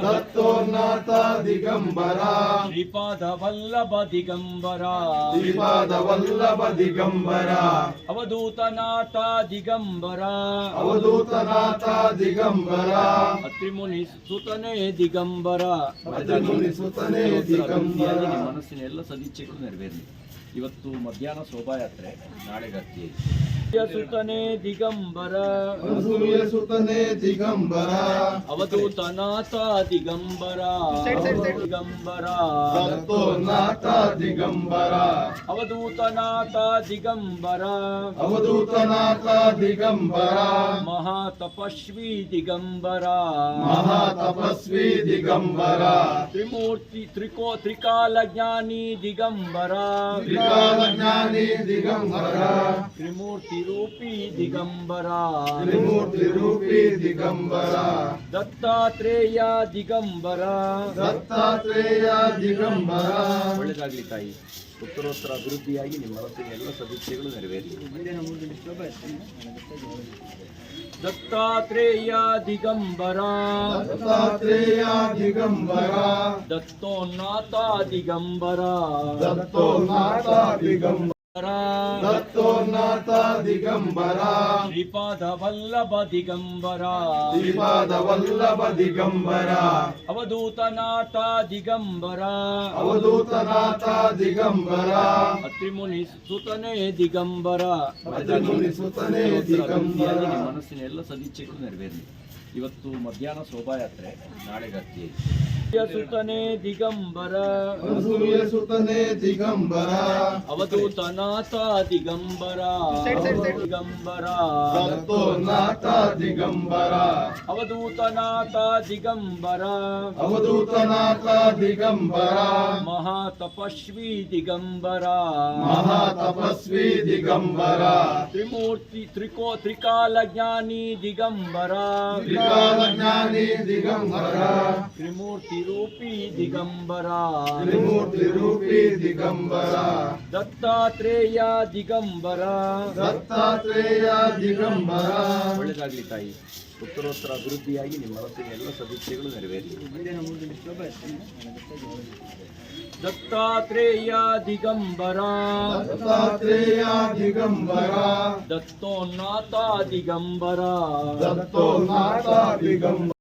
ದತ್ತೋನ್ನತ ದಿಗಂಬರ ಶ್ರೀಪಾದ ವಲ್ಲಭ ದಿಗಂಬರ ಶ್ರೀಪಾದ ವಲ್ಲಭ ದಿಗಂಬರ ಅವಧೂತನಾಥ ದಿಗಂಬರ ಅವಧೂತನಾಥ ದಿಗಂಬರ ಅತ್ರಿಮುನಿ ಸುತನೇ ದಿಗಂಬರ. ಅತ್ರಿಮುನಿ ಸುತನೇ ದಿಗಂಬರ. ನಿಮ್ಮ ಮನಸ್ಸಿನ ಎಲ್ಲ ಸದಿಚ್ಛೆಗಳು ನೆರವೇರಲಿ. ಇವತ್ತು ಮಧ್ಯಾಹ್ನ ಶೋಭಾಯಾತ್ರೆ, ನಾಳೆ ಗತ್ತಿ. ಸುತನೇ ದಿಗಂಬರ ಅನಸೂಯ ಸುತನೇ ದಿಗಂಬರ ಅವಧೂತನಾಥ ದಿಗಂಬರ ದಿಗಂಬರ ದತ್ತೋನ್ನತ ದಿಗಂಬರ ಅವಧೂತನಾಥ ದಿಗಂಬರ ಅವಧೂತನಾಥ ದಿಗಂಬರ ಮಹಾತಪಸ್ವಿ ದಿಗಂಬರ ಮಹಾತಪಸ್ವಿ ದಿಗಂಬರ ತ್ರಿಮೂರ್ತಿ ತ್ರಿಕಾಲಜ್ಞಾನಿ ದಿಗಂಬರ ತ್ರಿಕಾಲಜ್ಞಾನಿ ದಿಗಂಬರ ತ್ರಿಮೂರ್ತಿ ರೂಪಿ ದಿಗಂಬರ ತ್ರಿಮೂರ್ತಿ ರೂಪಿ ದಿಗಂಬರ ದತ್ತಾತ್ರೇಯ ದಿಗಂಬರ ದತ್ತಾತ್ರೇಯ ದಿಗಂಬರ. ಒಳ್ಳೆದಾಗಲಿ ತಾಯಿ. ಉತ್ತರೋತ್ತರ ಅಭಿವೃದ್ಧಿಯಾಗಿ ನಿಮ್ಮ ಮನಸ್ಸಿನ ಎಲ್ಲ ಸದಸ್ಯಗಳು ನೆರವೇರಲಿ. ದತ್ತಾತ್ರೇಯ ದಿಗಂಬರ ದತ್ತಾತ್ರೇಯ ದಿಗಂಬರ ದತ್ತೋನ್ನತ ದಿಗಂಬರ ದತ್ತೋನ್ನತ ದಿಗಂಬರ ದತ್ತೋನ್ನತ ದಿಗಂಬರ ಶ್ರೀಪಾದ ವಲ್ಲಭ ದಿಗಂಬರ ಶ್ರೀಪಾದ ವಲ್ಲಭ ದಿಗಂಬರ ಅವಧೂತನಾಥ ದಿಗಂಬರ ಅವಧೂತನಾಥ ದಿಗಂಬರ ಅತ್ರಿಮುನಿ ಸುತನೇ ದಿಗಂಬರ. ಅತ್ರಿಮುನಿ ಸುತನೇ ದಿಗಂಬರ. ನಿಮ್ಮ ಮನಸ್ಸಿನ ಎಲ್ಲ ಸದಿಚ್ಛೆಗಳು ನೆರವೇರಲಿ. ಇವತ್ತು ಮಧ್ಯಾಹ್ನ ಶೋಭಾಯಾತ್ರೆ, ನಾಳೆ ಗತ್ತಿ. ಸುತನೇ ದಿಗಂಬರ ಅನಸೂಯ ಸುತನೇ ದಿಗಂಬರ ಅವಧೂತನಾಥ ದಿಗಂಬರ ದಿಗಂಬರ ದತ್ತೋನ್ನತ ದಿಗಂಬರ ಅವಧೂತನಾಥ ದಿಗಂಬರ ಅವಧೂತನಾಥ ದಿಗಂಬರ ಮಹಾತಪಸ್ವಿ ದಿಗಂಬರ ಮಹಾತಪಸ್ವಿ ದಿಗಂಬರ ತ್ರಿಮೂರ್ತಿ ತ್ರಿಕಾಲಜ್ಞಾನಿ ದಿಗಂಬರ ತ್ರಿಕಾಲಜ್ಞಾನಿ ದಿಗಂಬರ ತ್ರಿಮೂರ್ತಿ ರೂಪಿ ದಿಗಂಬರ ತ್ರಿಮೂರ್ತಿ ರೂಪಿ ದಿಗಂಬರ ದತ್ತಾತ್ರೇಯ ದಿಗಂಬರ ದತ್ತಾತ್ರೇಯ ದಿಗಂಬರ. ಒಳ್ಳೆದಾಗಲಿ ತಾಯಿ. ಉತ್ತರೋತ್ತರ ಅಭಿವೃದ್ಧಿಯಾಗಿ ನಿಮ್ಮ ಮನಸ್ಸಿನ ಎಲ್ಲ ಸದಸ್ಯಗಳು ನೆರವೇರಲಿ. ದತ್ತಾತ್ರೇಯ ದಿಗಂಬರ ದತ್ತಾತ್ರೇಯ ದಿಗಂಬರ ದತ್ತೋನ್ನತ ದಿಗಂಬರ ದತ್ತೋನ್ನತ ದಿಗಂಬರ